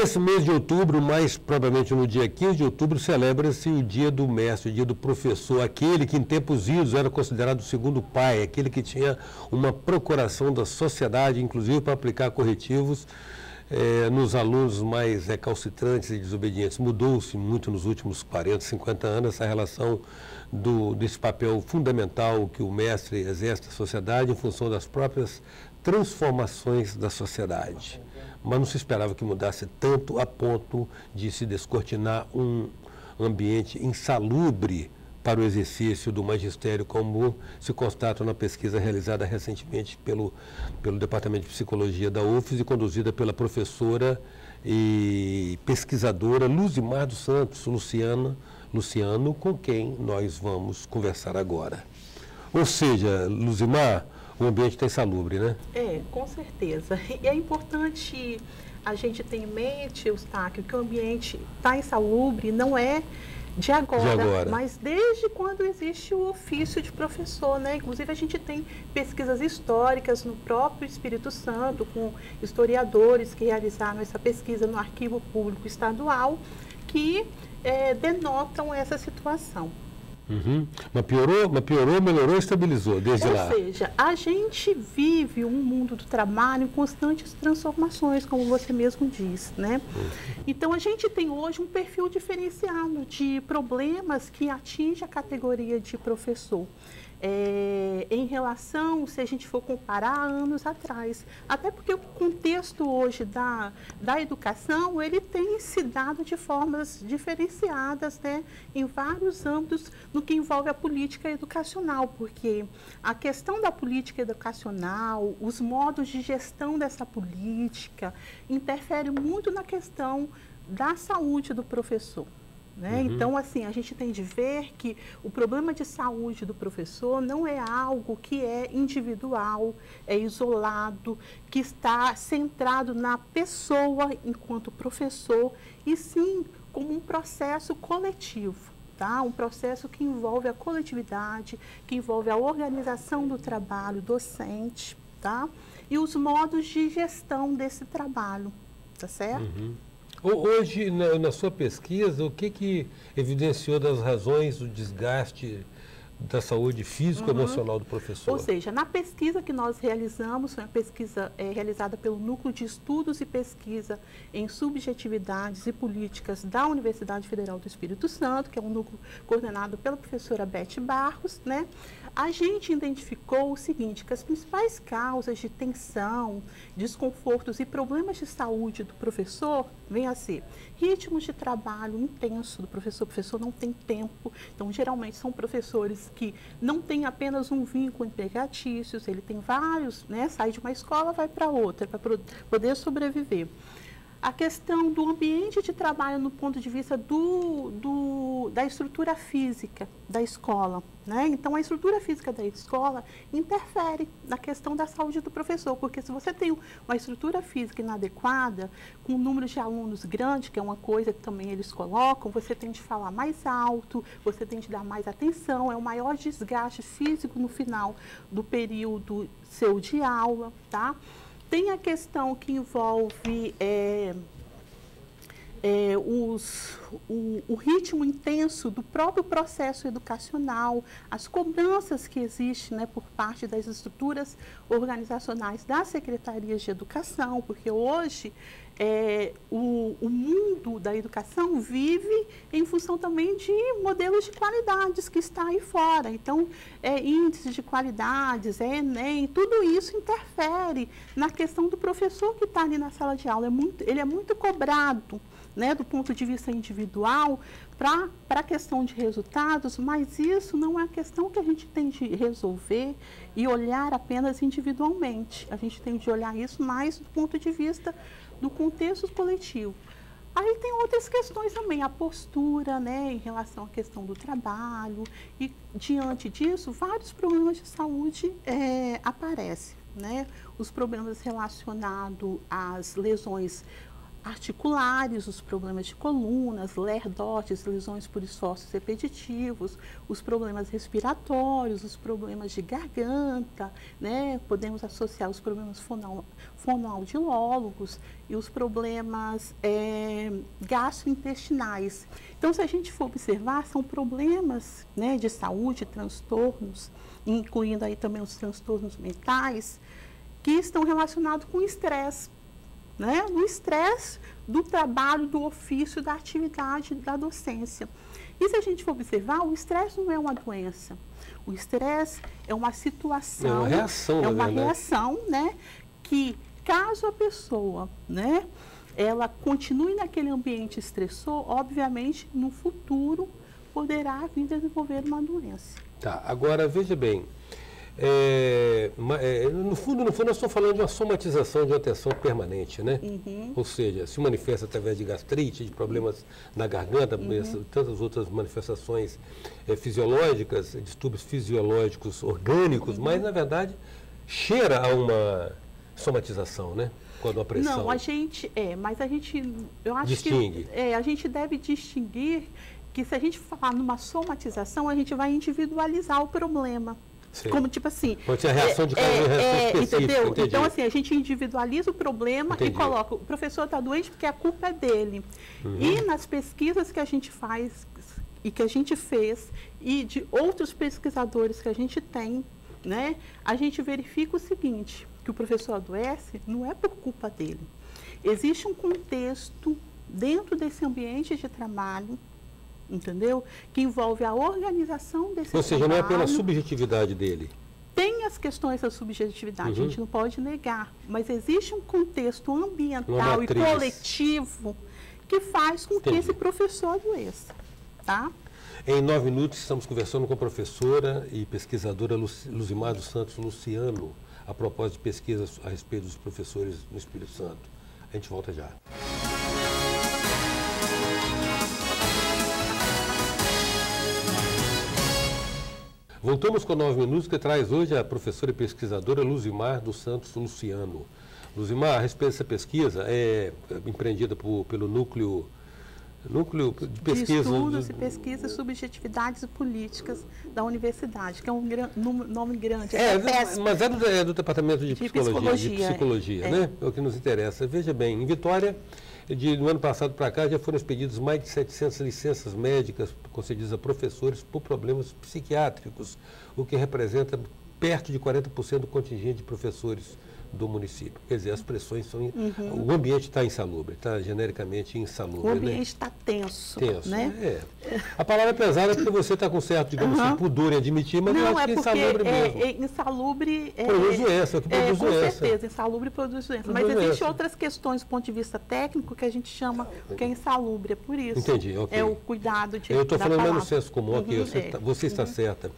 nesse mês de outubro, mais provavelmente no dia 15 de outubro, celebra-se o Dia do Mestre, o Dia do Professor, aquele que em tempos idos era considerado o segundo pai, aquele que tinha uma procuração da sociedade, inclusive para aplicar corretivos nos alunos mais recalcitrantes e desobedientes. Mudou-se muito nos últimos 40, 50 anos essa relação desse papel fundamental que o mestre exerce na sociedade em função das próprias transformações da sociedade. Mas não se esperava que mudasse tanto a ponto de se descortinar um ambiente insalubre para o exercício do magistério, como se constata na pesquisa realizada recentemente pelo Departamento de Psicologia da UFES e conduzida pela professora e pesquisadora Luzimar dos Santos, Luciano, com quem nós vamos conversar agora. Ou seja, Luzimar, o ambiente está insalubre, né? Com certeza. E é importante a gente ter em mente, Eustáquio, que o ambiente está insalubre não é de agora, mas desde quando existe o ofício de professor, né? Inclusive a gente tem pesquisas históricas no próprio Espírito Santo, com historiadores que realizaram essa pesquisa no Arquivo Público Estadual, que denotam essa situação. Uhum. Mas piorou, melhorou, estabilizou desde lá. Ou seja, a gente vive um mundo do trabalho em constantes transformações, como você mesmo disse, né? Então, a gente tem hoje um perfil diferenciado de problemas que atinge a categoria de professor. Em relação, se a gente for comparar anos atrás, até porque o contexto hoje da educação, ele tem se dado de formas diferenciadas, né, em vários âmbitos no que envolve a política educacional, porque a questão da política educacional, os modos de gestão dessa política, interfere muito na questão da saúde do professor. Né? Uhum. Então, assim, a gente tem de ver que o problema de saúde do professor não é algo que é individual, é isolado, que está centrado na pessoa enquanto professor, e sim como um processo coletivo, tá? Um processo que envolve a coletividade, que envolve a organização do trabalho docente, tá? E os modos de gestão desse trabalho, tá certo? Uhum. Hoje, na sua pesquisa, o que evidenciou das razões do desgaste da saúde físico-emocional do professor? Ou seja, na pesquisa que nós realizamos, foi uma pesquisa realizada pelo Núcleo de Estudos e Pesquisa em Subjetividades e Políticas da Universidade Federal do Espírito Santo, que é um núcleo coordenado pela professora Beth Barros, né? A gente identificou o seguinte, que as principais causas de tensão, desconfortos e problemas de saúde do professor vêm a ser ritmos de trabalho intenso do professor. O professor não tem tempo, então geralmente são professores que não têm apenas um vínculo empregatícios, ele tem vários, né? Sai de uma escola, vai para outra, para poder sobreviver. A questão do ambiente de trabalho no ponto de vista da estrutura física da escola, né? Então, a estrutura física da escola interfere na questão da saúde do professor, porque se você tem uma estrutura física inadequada, com um número de alunos grande, que é uma coisa que também eles colocam, você tem de falar mais alto, você tem de dar mais atenção, é o maior desgaste físico no final do período seu de aula, tá? Tem a questão que envolve o ritmo intenso do próprio processo educacional, as cobranças que existem, né, por parte das estruturas organizacionais das secretarias de educação, porque hoje o mundo da educação vive em função também de modelos de qualidades que está aí fora. Então, índices de qualidades, Enem, tudo isso interfere na questão do professor que está ali na sala de aula. Ele é muito cobrado, né, do ponto de vista individual, para a questão de resultados, mas isso não é a questão que a gente tem de resolver e olhar apenas individualmente. A gente tem de olhar isso mais do ponto de vista do contexto coletivo. Aí tem outras questões também, a postura, né, em relação à questão do trabalho, e diante disso, vários problemas de saúde aparecem, né? Os problemas relacionados às lesões articulares, os problemas de colunas, lordotes, lesões por esforços repetitivos, os problemas respiratórios, os problemas de garganta, né? Podemos associar os problemas fonoaudiólogos e os problemas gastrointestinais. Então, se a gente for observar, são problemas, né, de saúde, transtornos, incluindo aí também os transtornos mentais, que estão relacionados com o estresse. Né? O estresse do trabalho, do ofício, da atividade, da docência. E se a gente for observar, o estresse não é uma doença. O estresse é uma situação, é uma reação, né? Que caso a pessoa, né, ela continue naquele ambiente estressor, obviamente, no futuro poderá vir desenvolver uma doença. Tá, agora veja bem. No fundo, nós estamos falando de uma somatização de uma tensão permanente, né? Uhum. Ou seja, se manifesta através de gastrite, de problemas na garganta, tantas outras manifestações fisiológicas, distúrbios fisiológicos orgânicos, mas, na verdade, cheira a uma somatização, né? Quando a pressão... Não, eu acho distingue. Que a gente deve distinguir que se a gente falar numa somatização, a gente vai individualizar o problema. Sim. Como tipo assim... Pode ser a reação de cada reação específica, entendeu? entendi. Então, assim, a gente individualiza o problema e coloca, o professor está doente porque a culpa é dele. E nas pesquisas que a gente faz e que a gente fez, e de outros pesquisadores que a gente tem, né, a gente verifica o seguinte, que o professor adoece não é por culpa dele. Existe um contexto dentro desse ambiente de trabalho, entendeu? Que envolve a organização desse trabalho. Ou seja, não é pela subjetividade dele. Tem as questões da subjetividade, a gente não pode negar, mas existe um contexto ambiental e coletivo que faz com que esse professor adoeça, tá? Em 9 minutos, estamos conversando com a professora e pesquisadora Luzimar dos Santos Luciano, a propósito de pesquisas a respeito dos professores no Espírito Santo. A gente volta já. Voltamos com 9 minutos, que traz hoje a professora e pesquisadora Luzimar dos Santos Luciano. Luzimar, a respeito dessa pesquisa, empreendida pelo núcleo de pesquisa... De estudos e pesquisas, subjetividades e políticas da universidade, que é um nome grande. Mas é do Departamento de Psicologia, né? É o que nos interessa. Veja bem, em Vitória, no ano passado para cá, já foram expedidas mais de 700 licenças médicas concedidas a professores por problemas psiquiátricos, o que representa perto de 40% do contingente de professores do município. Quer dizer, as pressões são... O ambiente está insalubre, está genericamente insalubre. O ambiente está tenso, né? A palavra é pesada porque você está com certo, digamos assim, pudor em admitir, mas eu acho que é insalubre mesmo. Insalubre... Produz doença, o que produz doença. Com certeza, insalubre produz doença. Mas existem outras questões do ponto de vista técnico que a gente chama que é insalubre, é por isso. Entendi, ok. É o cuidado de... Eu estou falando mais no senso comum aqui, você está certa.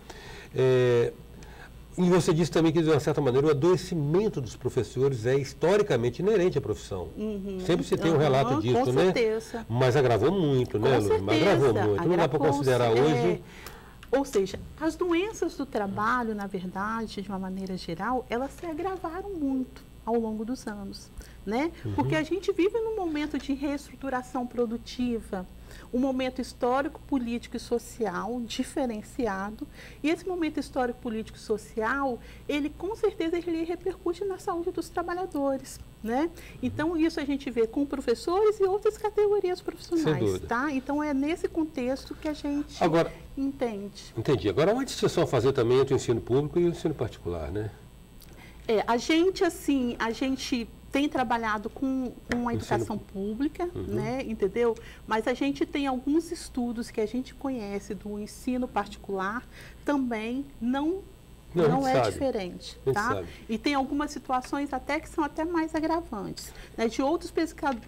E você disse também que, de uma certa maneira, o adoecimento dos professores é historicamente inerente à profissão. Sempre se tem um relato disso, com né? certeza. Mas agravou muito, né, Luzimar? Mas agravou muito. Não dá para considerar hoje... Ou seja, as doenças do trabalho, na verdade, de uma maneira geral, elas se agravaram muito ao longo dos anos, né? Porque a gente vive num momento de reestruturação produtiva, um momento histórico, político e social diferenciado, e esse momento histórico, político e social, ele com certeza ele repercute na saúde dos trabalhadores, né? Então isso a gente vê com professores e outras categorias profissionais, tá? Então é nesse contexto que a gente entende. Entendi. Agora há uma distinção a fazer também entre o ensino público e o ensino particular, né? A gente tem trabalhado com a educação pública, né, entendeu? Mas a gente tem alguns estudos que a gente conhece do ensino particular, também não é diferente, tá? E tem algumas situações até que são até mais agravantes, né, de outros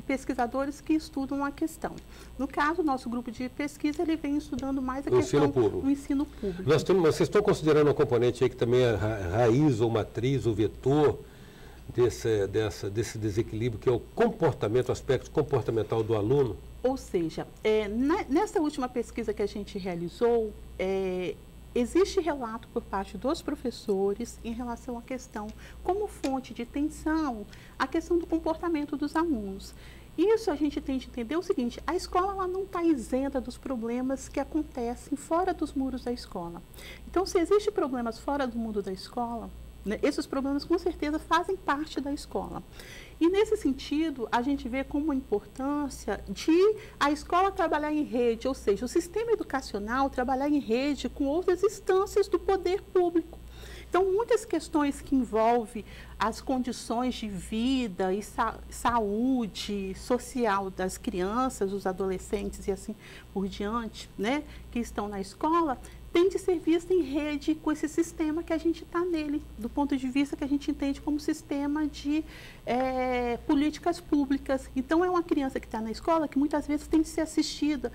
pesquisadores que estudam a questão. No caso, o nosso grupo de pesquisa, ele vem estudando mais a questão do ensino público. Vocês estão considerando uma componente aí que também é raiz ou matriz ou vetor desse desequilíbrio, que é o comportamento, o aspecto comportamental do aluno? Ou seja, nessa última pesquisa que a gente realizou, existe relato por parte dos professores em relação à questão, como fonte de tensão, a questão do comportamento dos alunos. Isso a gente tem de entender o seguinte, a escola ela não está isenta dos problemas que acontecem fora dos muros da escola. Então, se existem problemas fora do mundo da escola, né, esses problemas com certeza fazem parte da escola. E nesse sentido, a gente vê como a importância de a escola trabalhar em rede, ou seja, o sistema educacional trabalhar em rede com outras instâncias do poder público. Então, muitas questões que envolvem as condições de vida e saúde social das crianças, dos adolescentes e assim por diante, né, que estão na escola, tem de ser vista em rede com esse sistema que a gente está nele, do ponto de vista que a gente entende como sistema de políticas públicas. Então, é uma criança que está na escola que muitas vezes tem de ser assistida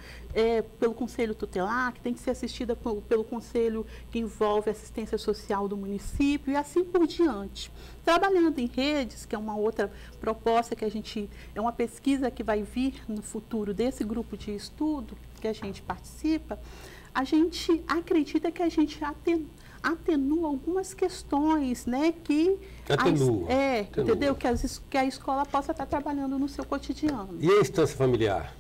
pelo conselho tutelar, que tem de ser assistida pelo conselho que envolve assistência social do município e assim por diante. Trabalhando em redes, que é uma outra proposta que a gente, é uma pesquisa que vai vir no futuro desse grupo de estudo que a gente participa, a gente acredita que a gente atenua algumas questões, né, que atenua. Entendeu? Que a escola possa estar trabalhando no seu cotidiano. E a instância familiar?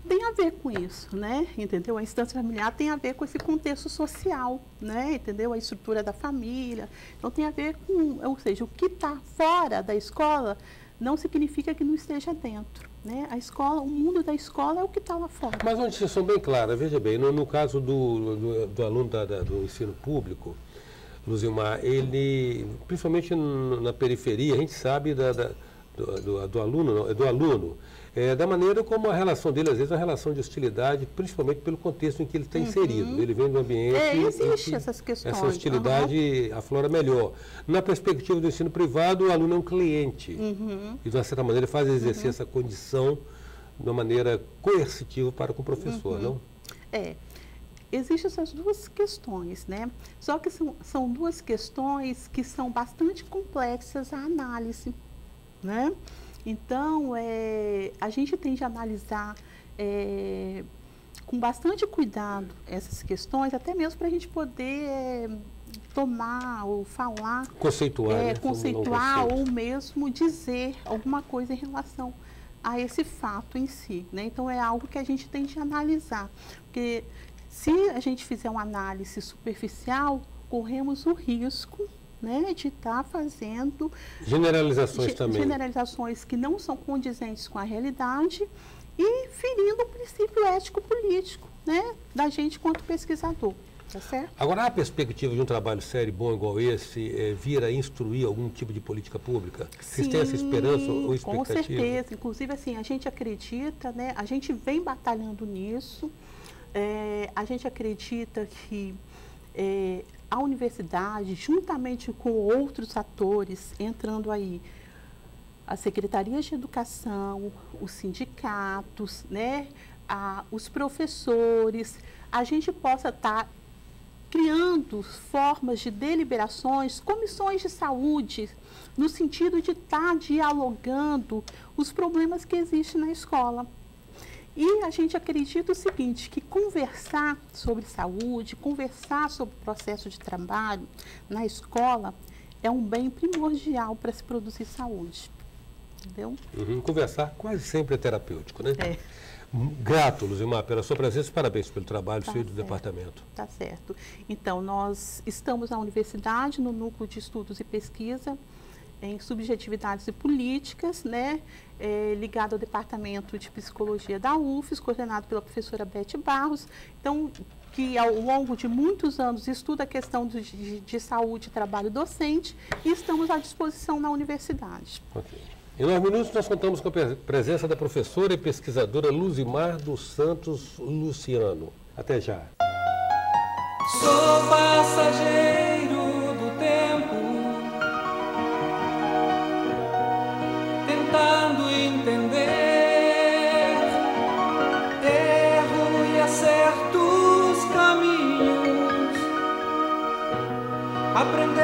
Tem a ver com isso, né? Entendeu? A instância familiar tem a ver com esse contexto social, né? Entendeu? A estrutura da família. Então tem a ver com, ou seja, o que está fora da escola não significa que não esteja dentro, né? A escola, o mundo da escola é o que está lá fora. Mas uma distinção bem clara, veja bem, no caso do aluno do ensino público, Luzimar, ele, principalmente na periferia, a gente sabe do aluno, da maneira como a relação dele, às vezes, é uma relação de hostilidade, principalmente pelo contexto em que ele está inserido. Ele vem de um ambiente existe essas questões. Essa hostilidade aflora melhor. Na perspectiva do ensino privado, o aluno é um cliente. E, de uma certa maneira, faz exercer essa condição de uma maneira coercitiva para com o professor, não? Existem essas duas questões, né? Só que são duas questões que são bastante complexas à análise, né? Então, a gente tem de analisar com bastante cuidado essas questões, até mesmo para a gente poder tomar ou falar, conceituar ou mesmo dizer alguma coisa em relação a esse fato em si, né? Então, é algo que a gente tem de analisar, porque se a gente fizer uma análise superficial, corremos o risco, né, de estar fazendo generalizações também. Generalizações que não são condizentes com a realidade e ferindo o princípio ético-político, né, da gente quanto pesquisador. Tá certo? Agora, há a perspectiva de um trabalho sério bom igual esse vir a instruir algum tipo de política pública? Vocês têm essa esperança ou expectativa? Com certeza. Inclusive, assim, a gente acredita, né, a gente vem batalhando nisso, a gente acredita que a universidade, juntamente com outros atores, entrando aí, as secretarias de educação, os sindicatos, né, os professores, a gente possa estar criando formas de deliberações, comissões de saúde, no sentido de estar dialogando os problemas que existem na escola. E a gente acredita o seguinte, que conversar sobre saúde, conversar sobre o processo de trabalho na escola é um bem primordial para se produzir saúde. Entendeu? Conversar quase sempre é terapêutico, né? Grato, Luzimar, pela sua presença e parabéns pelo trabalho seu e do departamento. Tá certo. Então, nós estamos na universidade, no Núcleo de Estudos e Pesquisa, em Subjetividades e Políticas, né, ligado ao Departamento de Psicologia da UFES, coordenado pela professora Beth Barros, então, que ao longo de muitos anos estuda a questão de saúde e trabalho docente, e estamos à disposição na universidade. Ok. Em 9 minutos, nós contamos com a presença da professora e pesquisadora Luzimar dos Santos Luciano. Até já. Sou passageiro do tempo, tentando entender, erro e acerto os caminhos, aprender